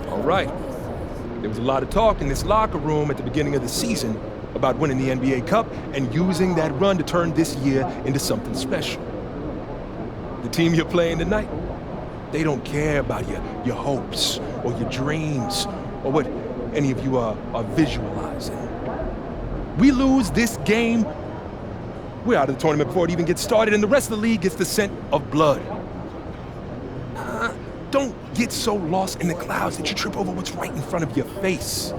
All right. There was a lot of talk in this locker room at the beginning of the season about winning the NBA Cup and using that run to turn this year into something special. The team you're playing tonight, they don't care about your hopes or your dreams or what any of you are visualizing. We lose this game, we're out of the tournament before it even gets started, and the rest of the league gets the scent of blood. Don't get so lost in the clouds that you trip over what's right in front of your face.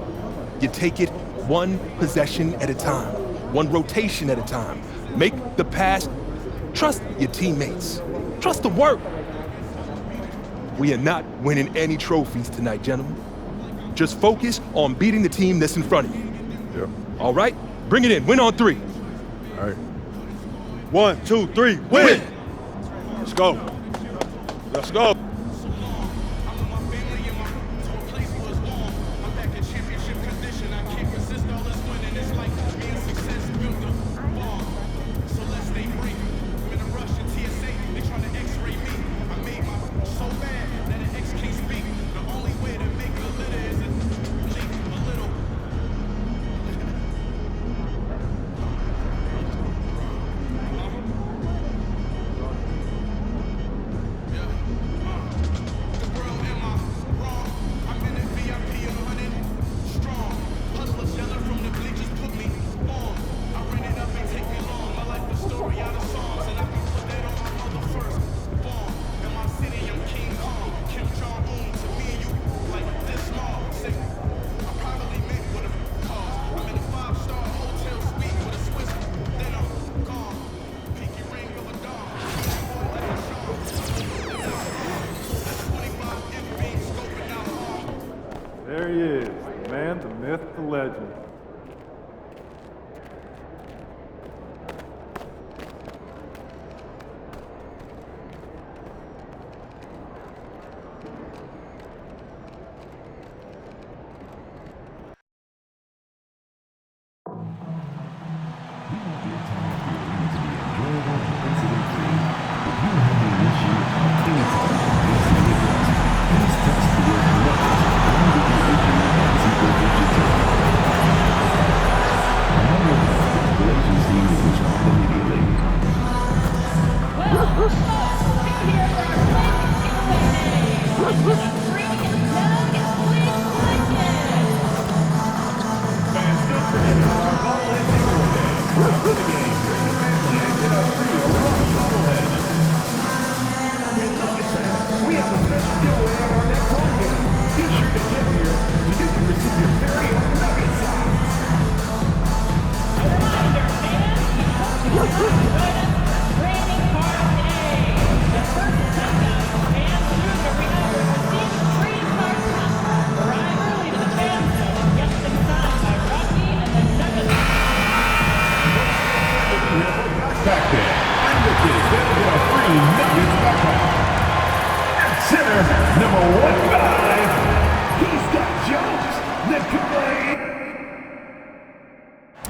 You take it one possession at a time, one rotation at a time. Make the pass. Trust your teammates. Trust the work. We are not winning any trophies tonight, gentlemen. Just focus on beating the team that's in front of you. Yeah. All right? Bring it in. Win on three. All right. 1, 2, 3, win! Let's go. Let's go. There he is, the man, the myth, the legend.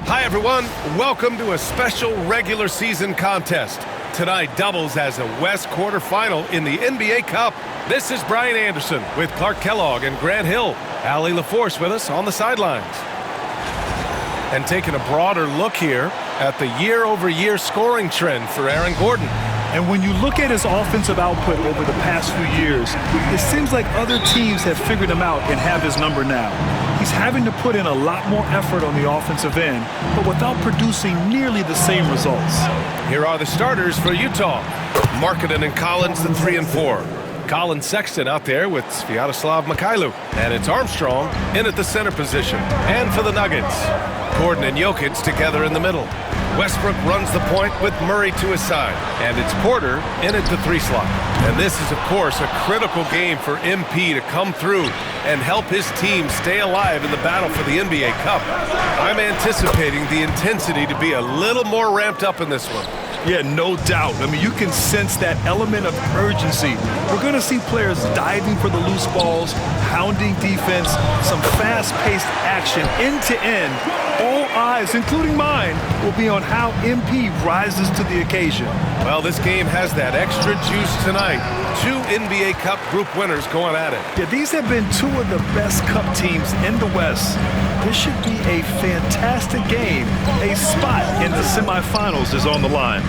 Hi everyone, welcome to a special regular season contest. Tonight doubles as a West quarterfinal in the NBA Cup. This is Brian Anderson with Clark Kellogg and Grant Hill. Allie LaForce with us on the sidelines. And taking a broader look here at the year-over-year scoring trend for Aaron Gordon. And when you look at his offensive output over the past few years, it seems like other teams have figured him out and have his number now. He's having to put in a lot more effort on the offensive end, but without producing nearly the same results. Here are the starters for Utah. Markkanen and Collins, the 3 and 4. Colin Sexton out there with Sviatoslav Mikhailu. And it's Armstrong in at the center position. And for the Nuggets, Gordon and Jokic together in the middle. Westbrook runs the point with Murray to his side. And it's Porter in at the 3 slot. And this is, of course, a critical game for MP to come through and help his team stay alive in the battle for the NBA Cup. I'm anticipating the intensity to be a little more ramped up in this one. Yeah, no doubt. I mean, you can sense that element of urgency. We're going to see players diving for the loose balls, hounding defense, some fast-paced action end to end. All eyes, including mine, will be on how MP rises to the occasion. Well, this game has that extra juice tonight. 2 NBA Cup group winners going at it. Yeah, these have been 2 of the best Cup teams in the West. This should be a fantastic game. A spot in the semifinals is on the line.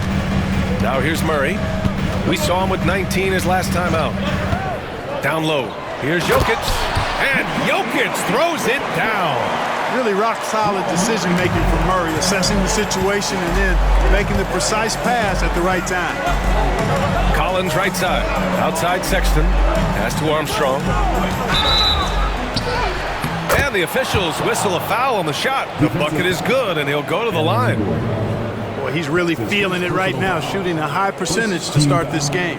Now here's Murray. We saw him with 19 his last time out. Down low. Here's Jokic. And Jokic throws it down. Really rock-solid decision-making from Murray, assessing the situation and then making the precise pass at the right time. Collins right side. Outside Sexton. Pass to Armstrong. And the officials whistle a foul on the shot. The bucket is good, and he'll go to the line. Boy, he's really feeling it right now, shooting a high percentage to start this game.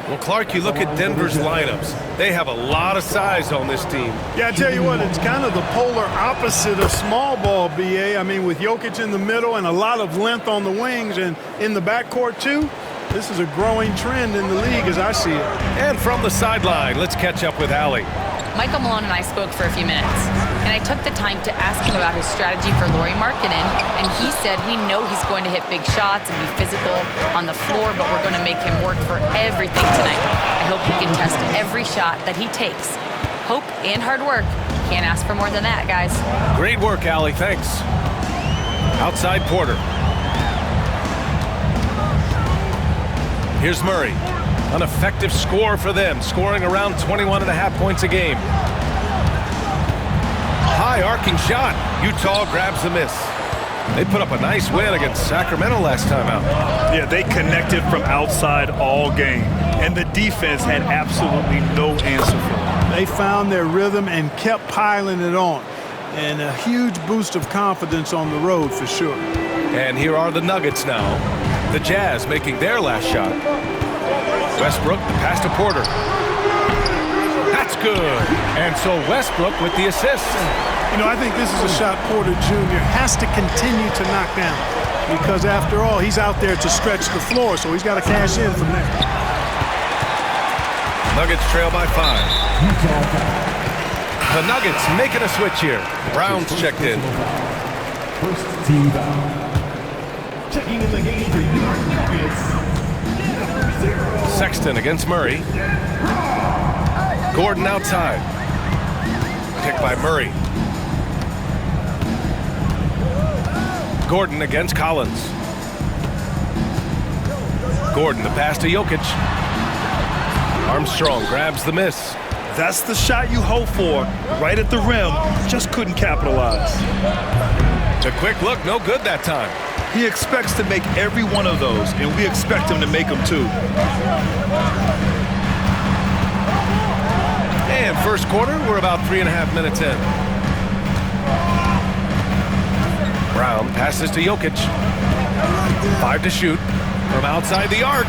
Well, Clark, you look at Denver's lineups. They have a lot of size on this team. Yeah, I tell you what, it's kind of the polar opposite of small ball, B.A. I mean, with Jokic in the middle and a lot of length on the wings and in the backcourt, too, this is a growing trend in the league as I see it. And from the sideline, let's catch up with Allie. Michael Malone and I spoke for a few minutes, and I took the time to ask him about his strategy for Lauri Markkanen, and he said we know he's going to hit big shots and be physical on the floor, but we're going to make him work for everything tonight. I hope he can test every shot that he takes. Hope and hard work. Can't ask for more than that, guys. Great work, Allie. Thanks. Outside Porter. Here's Murray. An effective score for them, scoring around 21.5 points a game. High arcing shot. Utah grabs the miss. They put up a nice win against Sacramento last time out. Yeah, they connected from outside all game, and the defense had absolutely no answer for them. They found their rhythm and kept piling it on. And a huge boost of confidence on the road for sure. And here are the Nuggets now. The Jazz making their last shot. Westbrook, the pass to Porter. That's good. And so Westbrook with the assist. You know, I think this is a shot Porter Jr. has to continue to knock down because, after all, he's out there to stretch the floor, so he's got to cash in from there. Nuggets trail by 5. The Nuggets making a switch here. Brown's checked in. First team foul. Checking in the game for New York Nuggets. Sexton against Murray. Gordon outside. Picked by Murray. Gordon against Collins. Gordon, the pass to Jokic. Armstrong grabs the miss. That's the shot you hope for, right at the rim, just couldn't capitalize. The quick look, no good that time. He expects to make every one of those, and we expect him to make them too. And first quarter, we're about 3.5 minutes in. Brown passes to Jokic. 5 to shoot from outside the arc.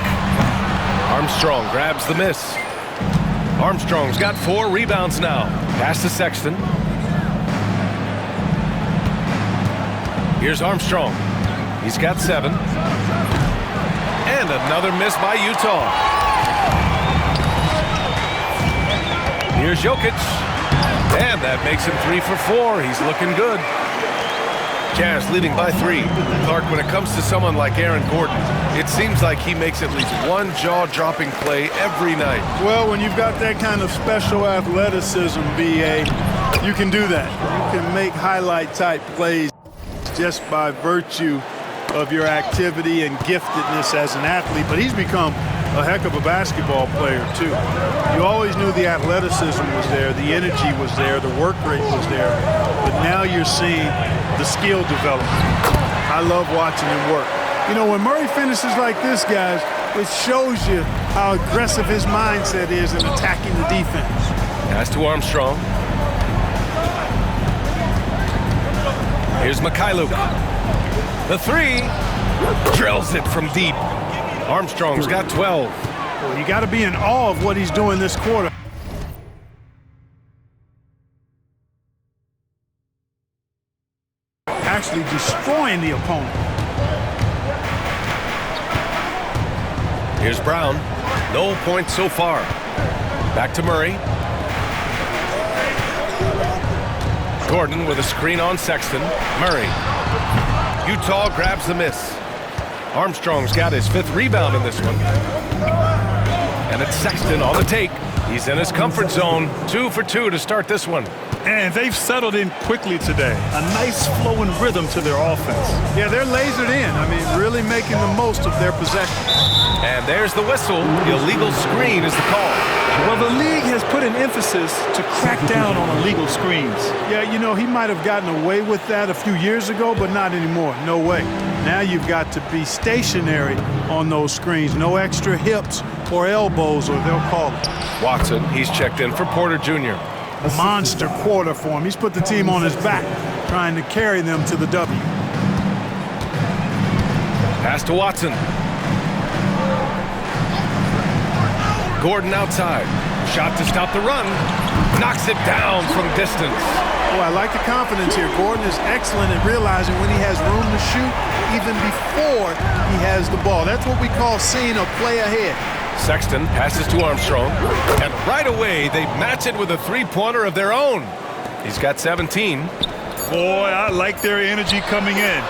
Armstrong grabs the miss. Armstrong's got 4 rebounds now. Pass to Sexton. Here's Armstrong. He's got 7. And another miss by Utah. Here's Jokic. And that makes him 3 for 4. He's looking good. Jazz leading by 3. Clark, when it comes to someone like Aaron Gordon, it seems like he makes at least one jaw-dropping play every night. Well, when you've got that kind of special athleticism, B.A., you can do that. You can make highlight-type plays just by virtue of your activity and giftedness as an athlete. But he's become a heck of a basketball player, too. You always knew the athleticism was there, the energy was there, the work rate was there. But now you're seeing the skill development. I love watching him work. You know, when Murray finishes like this, guys, it shows you how aggressive his mindset is in attacking the defense. Pass to Armstrong. Here's Mikhailuk. The 3 drills it from deep. Armstrong's got 12. Well, you got to be in awe of what he's doing this quarter. Actually destroying the opponent. Here's Brown. No points so far. Back to Murray. Gordon with a screen on Sexton. Murray. Utah grabs the miss. Armstrong's got his 5th rebound in this one. And it's Sexton on the take. He's in his comfort zone. 2 for 2 to start this one. And they've settled in quickly today. A nice flowing rhythm to their offense. Yeah, they're lasered in. I mean, really making the most of their possession. And there's the whistle. Illegal screen is the call. Well, the league has put an emphasis to crack down on illegal screens. Yeah, you know, he might have gotten away with that a few years ago, but not anymore. No way. Now you've got to be stationary on those screens. No extra hips or elbows, or they'll call it. Watson, he's checked in for Porter Jr. Monster quarter for him. He's put the team on his back, trying to carry them to the W. Pass to Watson. Gordon outside. Shot to stop the run. Knocks it down from distance. Oh, I like the confidence here. Gordon is excellent at realizing when he has room to shoot even before he has the ball. That's what we call seeing a play ahead. Sexton passes to Armstrong, and right away they match it with a 3-pointer of their own. He's got 17. Boy, I like their energy coming in.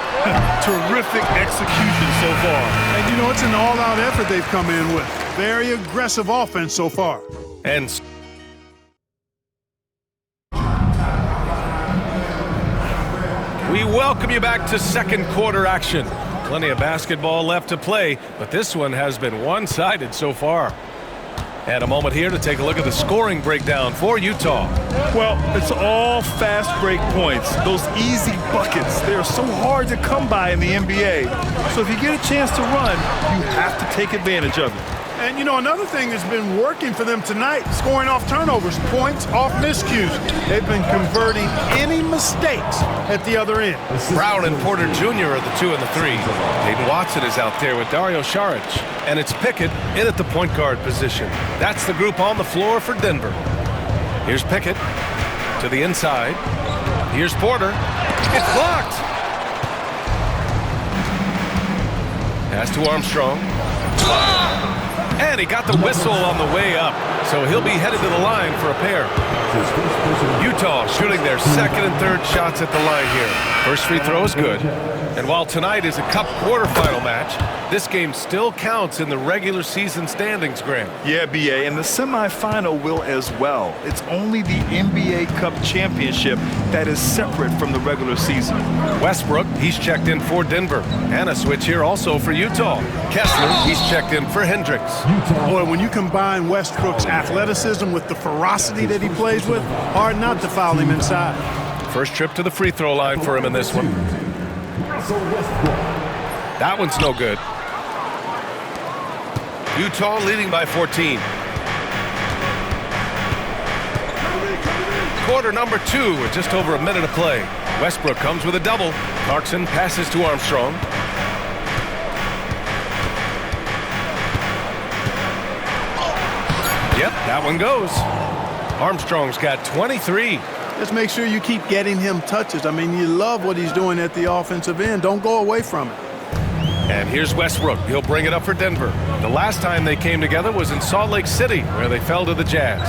Terrific execution so far. And you know, it's an all-out effort they've come in with. Very aggressive offense so far. And we welcome you back to second quarter action. Plenty of basketball left to play, but this one has been one-sided so far. And a moment here to take a look at the scoring breakdown for Utah. Well, it's all fast break points. Those easy buckets, they're so hard to come by in the NBA. So if you get a chance to run, you have to take advantage of it. And, you know, another thing that's been working for them tonight, scoring off turnovers, points off miscues. They've been converting any mistakes at the other end. Brown and Porter Jr. are the 2 and the 3. Hayden Watson is out there with Dario Saric. And it's Pickett in at the point guard position. That's the group on the floor for Denver. Here's Pickett to the inside. Here's Porter. It's blocked. Pass to Armstrong. And he got the whistle on the way up, so he'll be headed to the line for a pair. Utah shooting their second and third shots at the line here. First free throw is good. And while tonight is a Cup quarterfinal match, this game still counts in the regular season standings, Graham. Yeah, B.A., and the semifinal will as well. It's only the NBA Cup championship that is separate from the regular season. Westbrook, he's checked in for Denver. And a switch here also for Utah. Kessler, he's checked in for Hendricks. Boy, when you combine Westbrook's athleticism with the ferocity that he plays with, hard not to foul him inside. First trip to the free throw line for him in this one. That one's no good. Utah leading by 14. Quarter number 2 with just over a minute of play. Westbrook comes with a double. Clarkson passes to Armstrong. Yep, that one goes. Armstrong's got 23. Just make sure you keep getting him touches. I mean, you love what he's doing at the offensive end. Don't go away from it. And here's Westbrook. He'll bring it up for Denver. The last time they came together was in Salt Lake City, where they fell to the Jazz.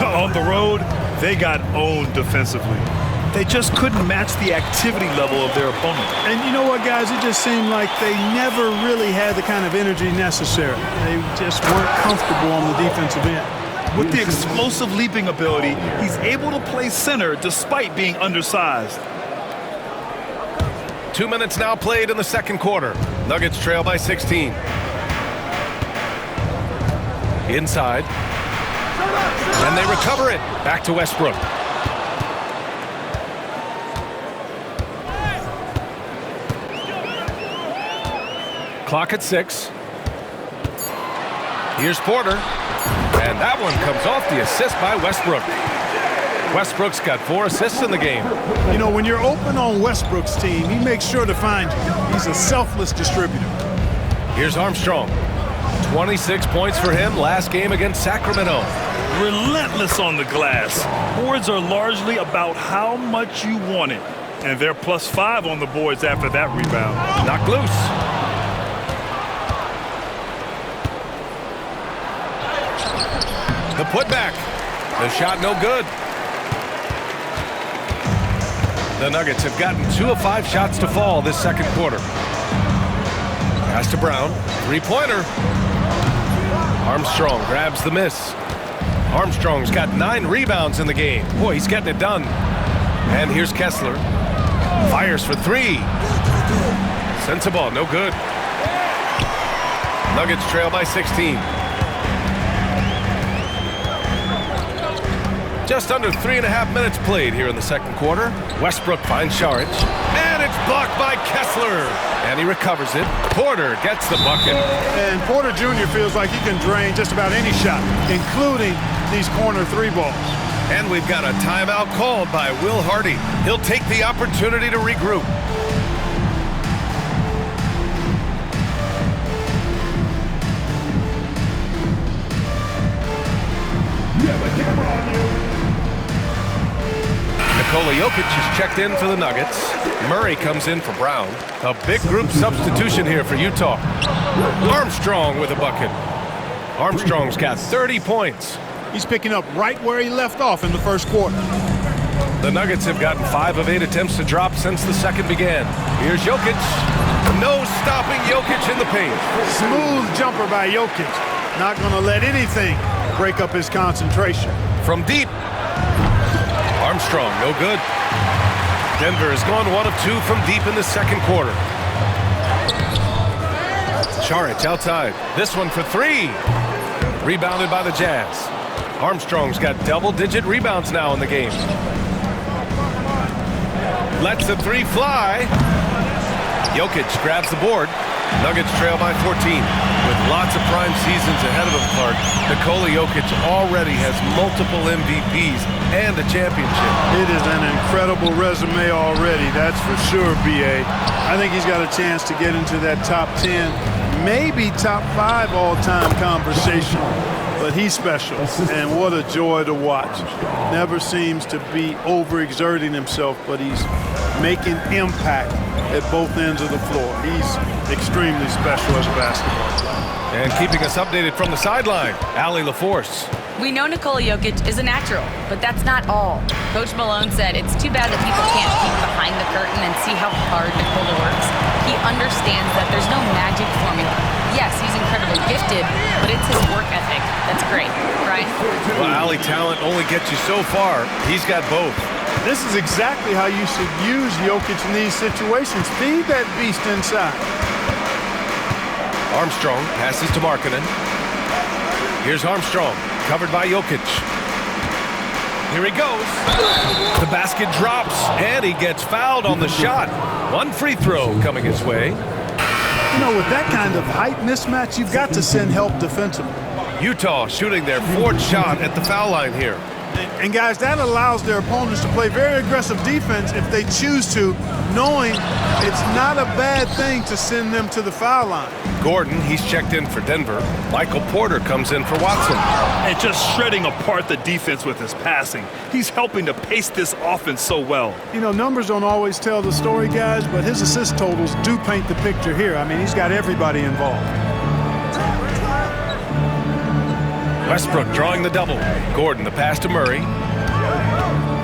On the road, they got owned defensively. They just couldn't match the activity level of their opponent. And you know what, guys? It just seemed like they never really had the kind of energy necessary. They just weren't comfortable on the defensive end. With the explosive leaping ability, he's able to play center despite being undersized. 2 minutes now played in the second quarter. Nuggets trail by 16. Inside. And they recover it. Back to Westbrook. Clock at 6. Here's Porter. And that one comes off the assist by Westbrook. Westbrook's got 4 assists in the game. You know, when you're open on Westbrook's team, he makes sure to find you. He's a selfless distributor. Here's Armstrong. 26 points for him last game against Sacramento. Relentless on the glass. Boards are largely about how much you want it. And they're +5 on the boards after that rebound. Knocked loose. The putback. The shot no good. The Nuggets have gotten 2 of 5 shots to fall this second quarter. Pass to Brown. Three-pointer. Armstrong grabs the miss. Armstrong's got 9 rebounds in the game. Boy, he's getting it done. And here's Kessler. Fires for 3. Sends the ball, no good. Nuggets trail by 16. Just under 3.5 minutes played here in the second quarter. Westbrook finds Saric. And it's blocked by Kessler. And he recovers it. Porter gets the bucket. And Porter Jr. feels like he can drain just about any shot, including these corner 3 balls. And we've got a timeout called by Will Hardy. He'll take the opportunity to regroup. Nikola Jokic is checked in for the Nuggets. Murray comes in for Brown. A big group substitution here for Utah. Armstrong with a bucket. Armstrong's got 30 points. He's picking up right where he left off in the first quarter. The Nuggets have gotten 5 of 8 attempts to drop since the second began. Here's Jokic. No stopping Jokic in the paint. Smooth jumper by Jokic. Not going to let anything break up his concentration. From deep. Armstrong, no good. Denver has gone 1 of 2 from deep in the second quarter. Saric outside. This one for 3. Rebounded by the Jazz. Armstrong's got double-digit rebounds now in the game. Lets the 3 fly. Jokic grabs the board. Nuggets trail by 14. With lots of prime seasons ahead of him, Clark, Nikola Jokic already has multiple MVPs and a championship. It is an incredible resume already, that's for sure, B.A. I think he's got a chance to get into that top 10, maybe top 5 all-time conversation. But he's special, and what a joy to watch. Never seems to be overexerting himself, but he's making impact at both ends of the floor. He's extremely special as a basketball player. And keeping us updated from the sideline, Allie LaForce. We know Nikola Jokic is a natural, but that's not all. Coach Malone said it's too bad that people can't peek behind the curtain and see how hard Nikola works. He understands that there's no magic formula. Yes, he's incredibly gifted, but it's his work ethic that's great, right? Well, Allie, talent only gets you so far. He's got both. This is exactly how you should use Jokic in these situations. Feed that beast inside. Armstrong passes to Markkanen. Here's Armstrong, covered by Jokic. Here he goes. The basket drops, and he gets fouled on the shot. 1 free throw coming his way. You know, with that kind of height mismatch, you've got to send help defensively. Utah shooting their 4th shot at the foul line here. And guys, that allows their opponents to play very aggressive defense if they choose to, knowing it's not a bad thing to send them to the foul line. Gordon, he's checked in for Denver. Michael Porter comes in for Watson. And just shredding apart the defense with his passing. He's helping to pace this offense so well. You know, numbers don't always tell the story, guys, but his assist totals do paint the picture here. I mean, he's got everybody involved. Westbrook drawing the double. Gordon, the pass to Murray.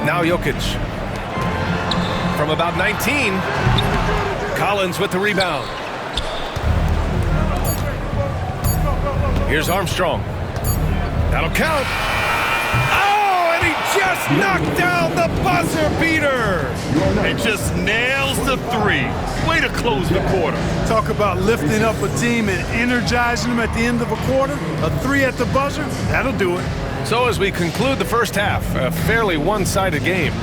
Now Jokic. From about 19, Collins with the rebound. Here's Armstrong. That'll count. Oh, and he just knocked down the buzzer beater. And just nails the 3. Way to close the quarter. Talk about lifting up a team and energizing them at the end of a quarter. A 3 at the buzzer, that'll do it. So as we conclude the first half, a fairly one-sided game,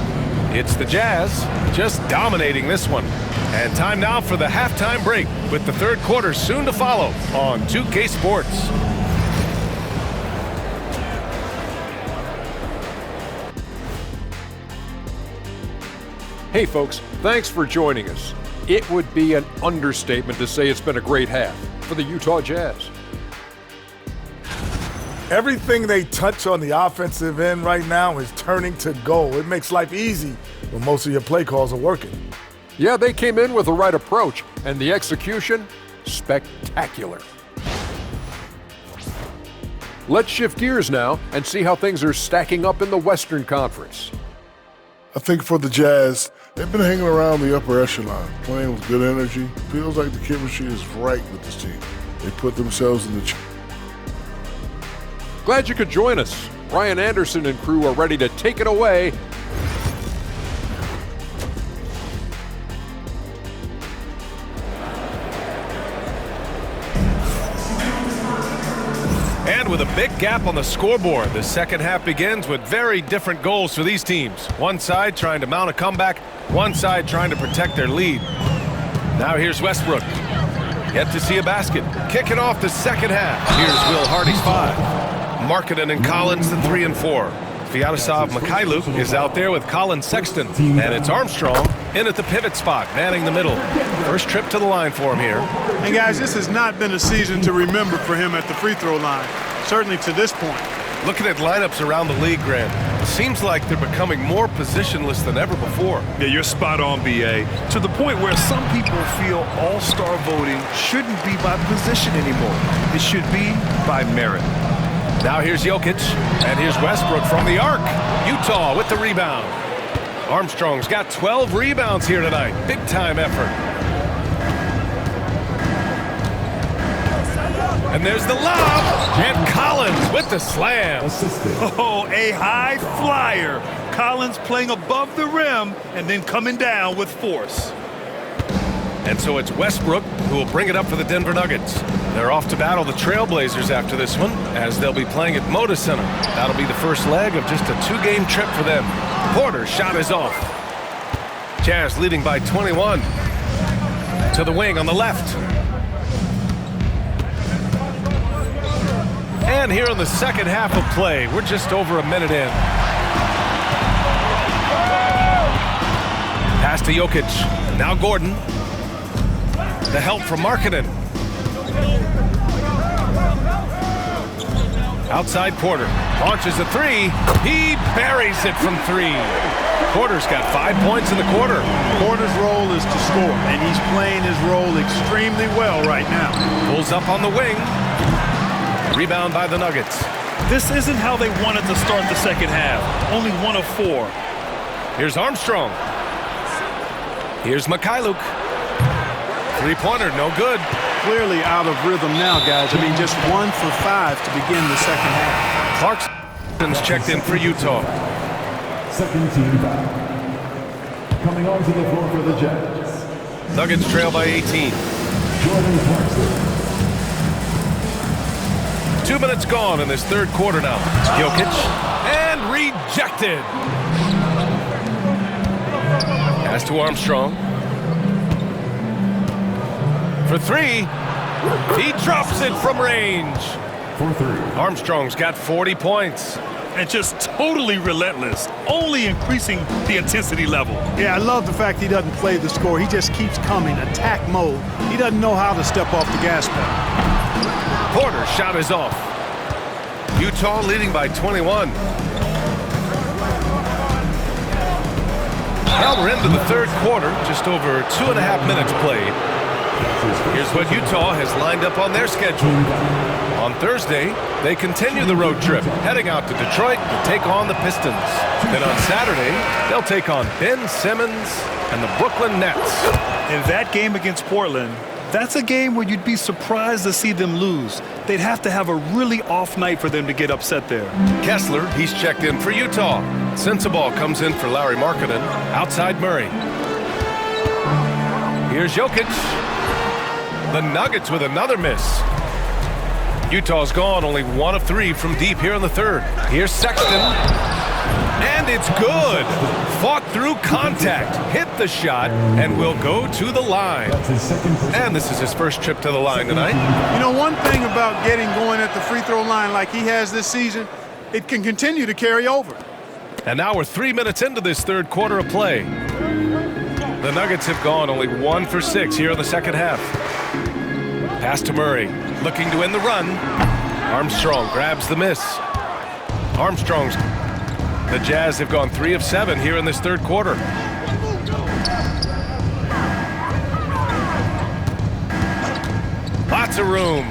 it's the Jazz just dominating this one. And time now for the halftime break, with the third quarter soon to follow on 2K Sports. Hey folks, thanks for joining us. It would be an understatement to say it's been a great half for the Utah Jazz. Everything they touch on the offensive end right now is turning to gold. It makes life easy when most of your play calls are working. Yeah, they came in with the right approach, and the execution, spectacular. Let's shift gears now and see how things are stacking up in the Western Conference. I think for the Jazz, they've been hanging around the upper echelon, playing with good energy. Feels like the chemistry is right with this team. They put themselves in the... Glad you could join us. Ryan Anderson and crew are ready to take it away. And with a big gap on the scoreboard, the second half begins with very different goals for these teams. One side trying to mount a comeback, one side trying to protect their lead. Now here's Westbrook. Yet to see a basket. Kicking off the second half. Here's Will Hardy's 5. Markkanen and Collins, the 3 and 4. Sviatoslav Mikhailuk is out there with Colin Sexton. And it's Armstrong in at the pivot spot, manning the middle. First trip to the line for him here. And guys, this has not been a season to remember for him at the free throw line, certainly to this point. Looking at lineups around the league, Grant, it seems like they're becoming more positionless than ever before. Yeah, you're spot on, B.A. To the point where some people feel all-star voting shouldn't be by position anymore. It should be by merit. Now here's Jokic, and here's Westbrook from the arc. Utah with the rebound. Armstrong's got 12 rebounds here tonight. Big-time effort. And there's the lob, and Collins with the slam. Oh, a high flyer. Collins playing above the rim and then coming down with force. And so it's Westbrook who will bring it up for the Denver Nuggets. They're off to battle the Trailblazers after this one, as they'll be playing at Moda Center. That'll be the first leg of just a 2-game trip for them. Porter's shot is off. Jazz leading by 21. To the wing on the left. And here in the second half of play, we're just over a minute in. Pass to Jokic. Now Gordon. The help from Markkanen. Outside Porter. Launches a 3. He buries it from 3. Porter's got 5 points in the quarter. Porter's role is to score, and he's playing his role extremely well right now. Pulls up on the wing. Rebound by the Nuggets. This isn't how they wanted to start the second half. Only 1 of 4. Here's Armstrong. Here's Mikhailuk. Three-pointer, no good. Clearly out of rhythm now, guys. I mean, just 1 for 5 to begin the second half. Clarkson's checked in for Utah. Second team foul. Coming onto the floor for the Jazz. Nuggets trail by 18. Jordan Clarkson. 2 minutes gone in this third quarter now. Jokic, and rejected. Pass to Armstrong. For 3, he drops it from range. For 3. Armstrong's got 40 points. And just totally relentless, only increasing the intensity level. Yeah, I love the fact he doesn't play the score. He just keeps coming, attack mode. He doesn't know how to step off the gas pedal. Porter's shot is off. Utah leading by 21. Now we're into the third quarter, just over 2.5 minutes played. Here's what Utah has lined up on their schedule. On Thursday, they continue the road trip, heading out to Detroit to take on the Pistons. Then on Saturday, they'll take on Ben Simmons and the Brooklyn Nets. In that game against Portland, that's a game where you'd be surprised to see them lose. They'd have to have a really off night for them to get upset there. Kessler, he's checked in for Utah. Sensabaugh comes in for Larry Markkanen. Outside Murray. Here's Jokic. The Nuggets with another miss. Utah's gone only 1 of 3 from deep here in the third. Here's Sexton. And it's good. Fought through contact, hit the shot, and will go to the line. And this is his first trip to the line tonight. You know, one thing about getting going at the free throw line like he has this season, it can continue to carry over. And now we're 3 minutes into this third quarter of play. The Nuggets have gone only 1 for 6 here in the second half. Pass to Murray, looking to end the run. Armstrong grabs the miss. Armstrong's. The Jazz have gone 3 of 7 here in this third quarter. Lots of room.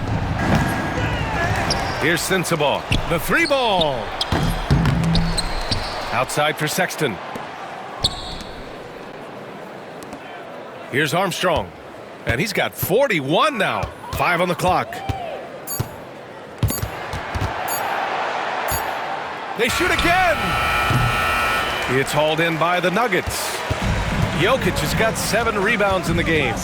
Here's Sensabaugh. The 3-ball. Outside for Sexton. Here's Armstrong. And he's got 41 now. 5 on the clock. They shoot again. It's hauled in by the Nuggets. Jokic has got 7 rebounds in the game.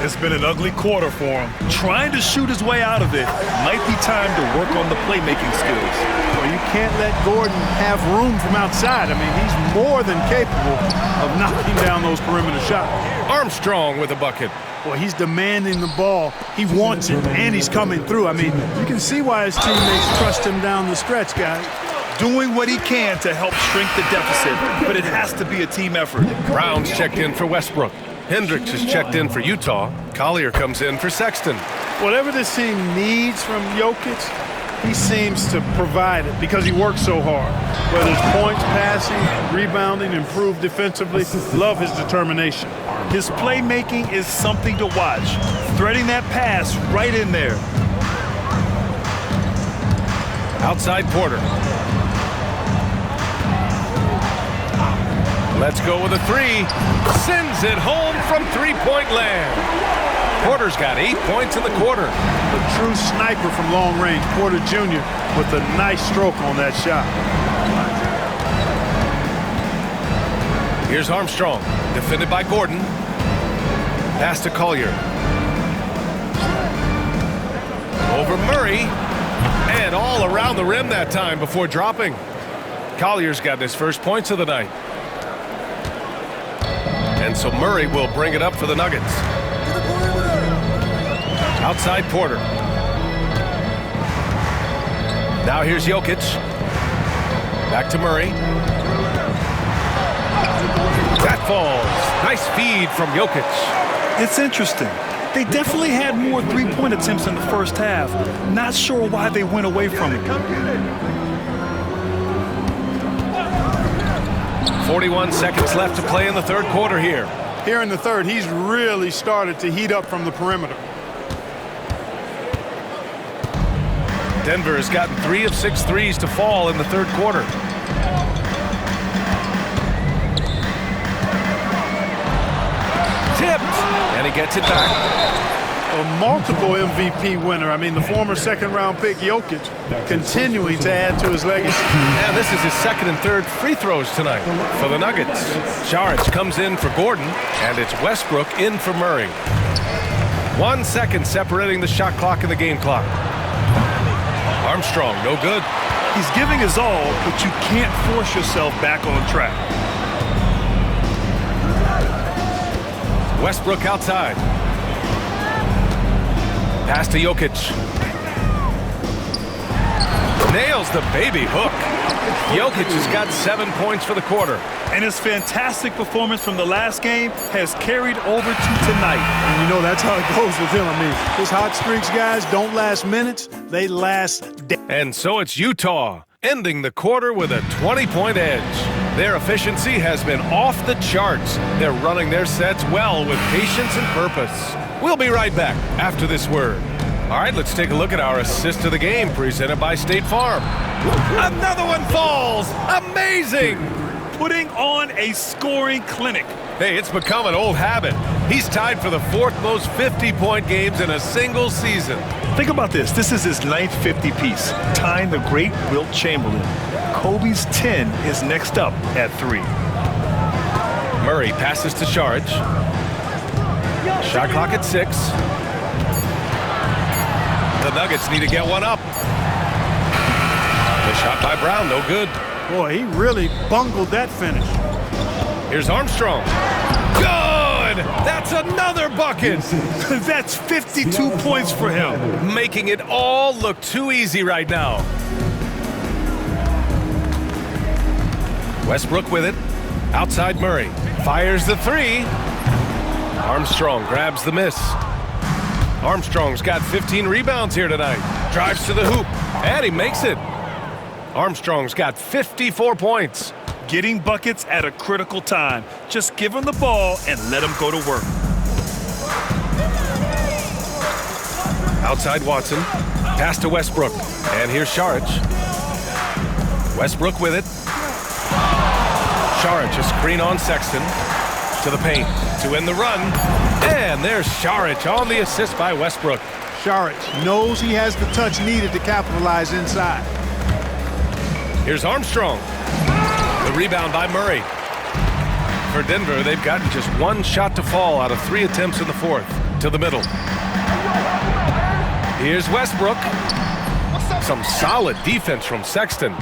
It's been an ugly quarter for him. Trying to shoot his way out of it. Might be time to work on the playmaking skills. Well, you can't let Gordon have room from outside. I mean, he's more than capable of knocking down those perimeter shots. Armstrong with a bucket. Well, he's demanding the ball. He wants it, and he's coming through. I mean, you can see why his teammates trust him down the stretch, guys. Doing what he can to help shrink the deficit, but it has to be a team effort. Brown's checked in for Westbrook. Hendricks is checked in for Utah. Collier comes in for Sexton. Whatever this team needs from Jokic, he seems to provide it because he works so hard. Whether it's points, passing, rebounding, improved defensively, love his determination. His playmaking is something to watch. Threading that pass right in there. Outside Porter. Let's go with a 3. Sends it home from three-point land. Porter's got 8 points in the quarter. A true sniper from long range, Porter Jr. with a nice stroke on that shot. Here's Armstrong, defended by Gordon. Pass to Collier. Over Murray. And all around the rim that time before dropping. Collier's got his first points of the night. And so Murray will bring it up for the Nuggets. Outside Porter. Now here's Jokic. Back to Murray. That falls. Nice feed from Jokic. It's interesting. They definitely had more three-point attempts in the first half. Not sure why they went away from it. 41 seconds left to play in the third quarter here. Here in the third, he's really started to heat up from the perimeter. Denver has gotten 3 of 6 threes to fall in the third quarter. Tipped, and he gets it back. A multiple MVP winner. I mean, the former second-round pick Jokic continuing to add to his legacy. And this is his second and third free throws tonight for the Nuggets. Saric comes in for Gordon, and it's Westbrook in for Murray. 1 second separating the shot clock and the game clock. Armstrong, no good. He's giving his all, but you can't force yourself back on track. Westbrook outside. Pass to Jokic. Nails the baby hook. Jokic has got 7 points for the quarter. And his fantastic performance from the last game has carried over to tonight. And you know that's how it goes with him. I mean, his hot streaks, guys, don't last minutes. They last days. And so it's Utah, ending the quarter with a 20-point edge. Their efficiency has been off the charts. They're running their sets well with patience and purpose. We'll be right back after this word. All right, let's take a look at our assist of the game presented by State Farm. Another one falls. Amazing. Putting on a scoring clinic. Hey, it's become an old habit. He's tied for the 4th most 50-point games in a single season. Think about this. This is his 9th 50-piece, tying the great Wilt Chamberlain. Kobe's 10 is next up at 3. Murray passes to Saric. Shot clock at 6. The Nuggets need to get one up. The shot by Brown, no good. Boy, he really bungled that finish. Here's Armstrong. Good! That's another bucket! That's 52 points for him. Making it all look too easy right now. Westbrook with it. Outside Murray. Fires the 3. Armstrong grabs the miss. Armstrong's got 15 rebounds here tonight. Drives to the hoop, and he makes it. Armstrong's got 54 points. Getting buckets at a critical time. Just give him the ball and let him go to work. Outside Watson. Pass to Westbrook. And here's Šarić. Westbrook with it. Šarić, a screen on Sexton. To the paint. To end the run. And there's Šarić on the assist by Westbrook. Šarić knows he has the touch needed to capitalize inside. Here's Armstrong. The rebound by Murray. For Denver, they've gotten just one shot to fall out of 3 attempts in the fourth. To the middle. Here's Westbrook. Some solid defense from Sexton.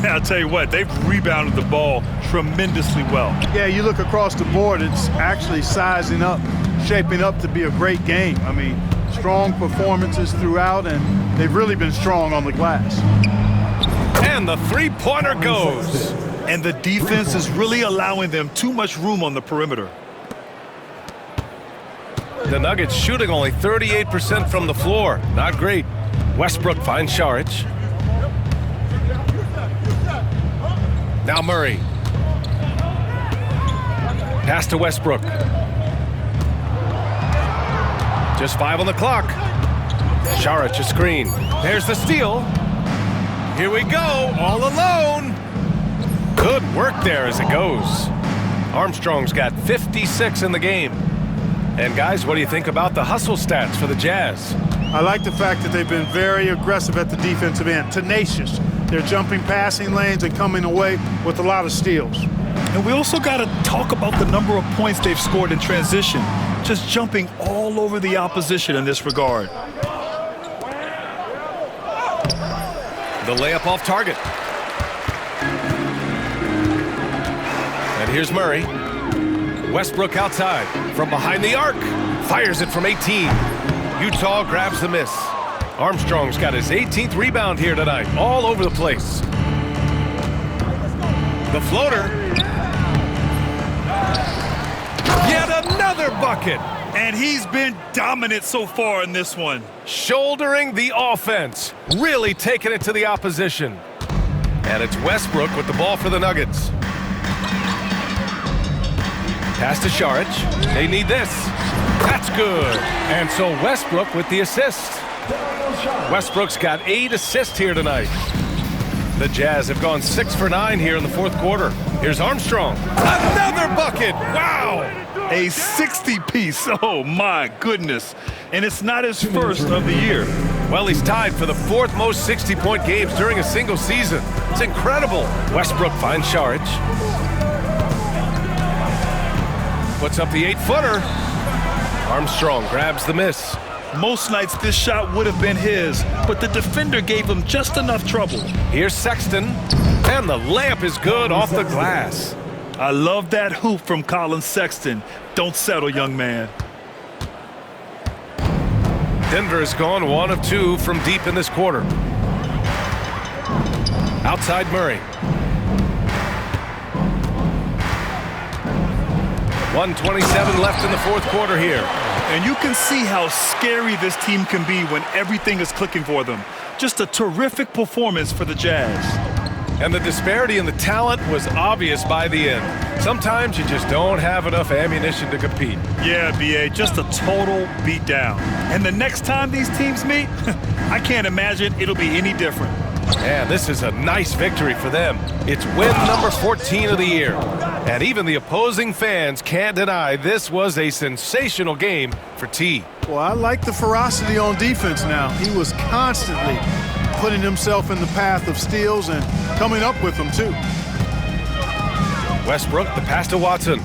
I'll tell you what, they've rebounded the ball tremendously well. Yeah, you look across the board, it's actually sizing up, shaping up to be a great game. I mean, strong performances throughout, and they've really been strong on the glass. And the three-pointer goes. And the defense is really allowing them too much room on the perimeter. The Nuggets shooting only 38% from the floor. Not great. Westbrook finds Šarić. Now Murray. Pass to Westbrook. Just 5 on the clock. Šarić a screen. There's the steal. Here we go, all alone. Good work there as it goes. Armstrong's got 56 in the game. And guys, what do you think about the hustle stats for the Jazz? I like the fact that they've been very aggressive at the defensive end, tenacious. They're jumping passing lanes and coming away with a lot of steals. And we also got to talk about the number of points they've scored in transition, just jumping all over the opposition in this regard. The layup off target. And here's Murray. Westbrook outside from behind the arc. Fires it from 18. Utah grabs the miss. Armstrong's got his 18th rebound here tonight, all over the place. The floater. Yet another bucket. And he's been dominant so far in this one. Shouldering the offense, really taking it to the opposition. And it's Westbrook with the ball for the Nuggets. Pass to Šarić. They need this. That's good. And so Westbrook with the assist. Westbrook's got 8 assists here tonight. The Jazz have gone 6 for 9 here in the fourth quarter. Here's Armstrong. Another bucket. Wow. A 60-piece. Oh, my goodness. And it's not his first of the year. Well, he's tied for the 4th most 60-point games during a single season. It's incredible. Westbrook finds Šarić. Puts up the 8-footer. Armstrong grabs the miss. Most nights this shot would have been his, but the defender gave him just enough trouble. Here's Sexton, and the layup is good off the glass. I love that hoop from Colin Sexton. Don't settle, young man. Denver has gone 1 of 2 from deep in this quarter. Outside Murray. 1:27 left in the fourth quarter here. And you can see how scary this team can be when everything is clicking for them. Just a terrific performance for the Jazz. And the disparity in the talent was obvious by the end. Sometimes you just don't have enough ammunition to compete. Yeah, B.A., just a total beatdown. And the next time these teams meet, I can't imagine it'll be any different. Man, this is a nice victory for them. It's win number 14 of the year. And even the opposing fans can't deny this was a sensational game for T. Well, I like the ferocity on defense now. He was constantly putting himself in the path of steals and coming up with them, too. Westbrook, the pass to Watson.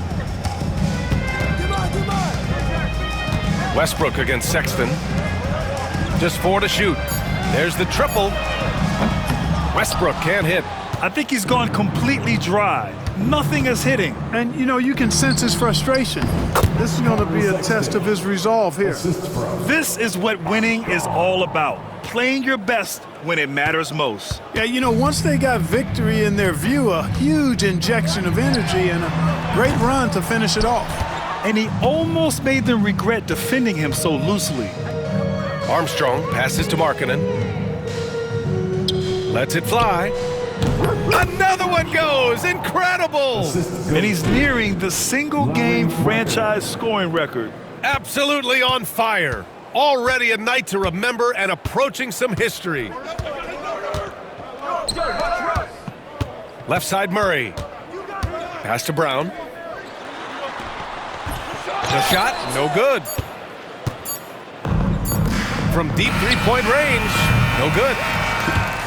Westbrook against Sexton. Just 4 to shoot. There's the triple. Westbrook can't hit. I think he's gone completely dry. Nothing is hitting. And, you know, you can sense his frustration. This is going to be a test of his resolve here. This is what winning is all about. Playing your best when it matters most. Yeah, you know, once they got victory in their view, a huge injection of energy and a great run to finish it off. And he almost made them regret defending him so loosely. Armstrong passes to Markkanen. Lets it fly. Another one goes! Incredible! And he's nearing the single-game franchise scoring record. Absolutely on fire. Already a night to remember and approaching some history. Left side Murray. Pass to Brown. The shot, no good. From deep three-point range, no good.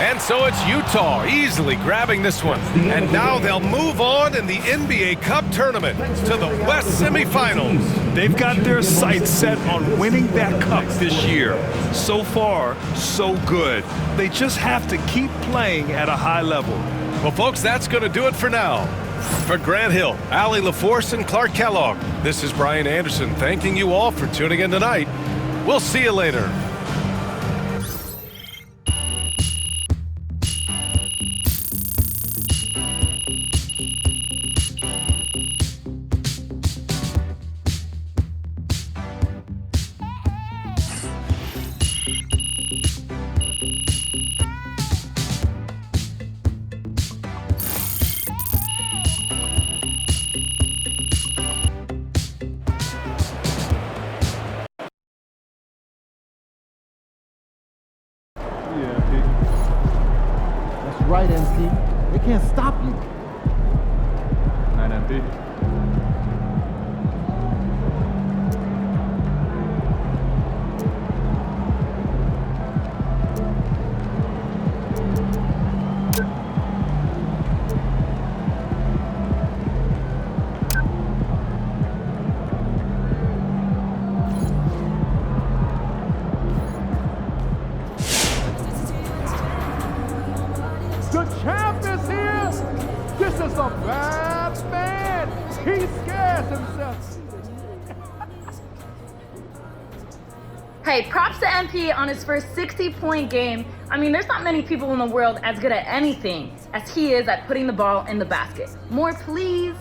And so it's Utah easily grabbing this one. And now they'll move on in the NBA Cup tournament to the West semifinals. They've got their sights set on winning that cup this year. So far, so good. They just have to keep playing at a high level. Well, folks, that's going to do it for now. For Grant Hill, Allie LaForce, and Clark Kellogg, this is Brian Anderson thanking you all for tuning in tonight. We'll see you later. That's right, MC. They can't stop you. Night, MP. The champ is here. This is a bad man. He scares himself. Hey, props to MP on his first 60-point game. I mean, there's not many people in the world as good at anything as he is at putting the ball in the basket. More, please.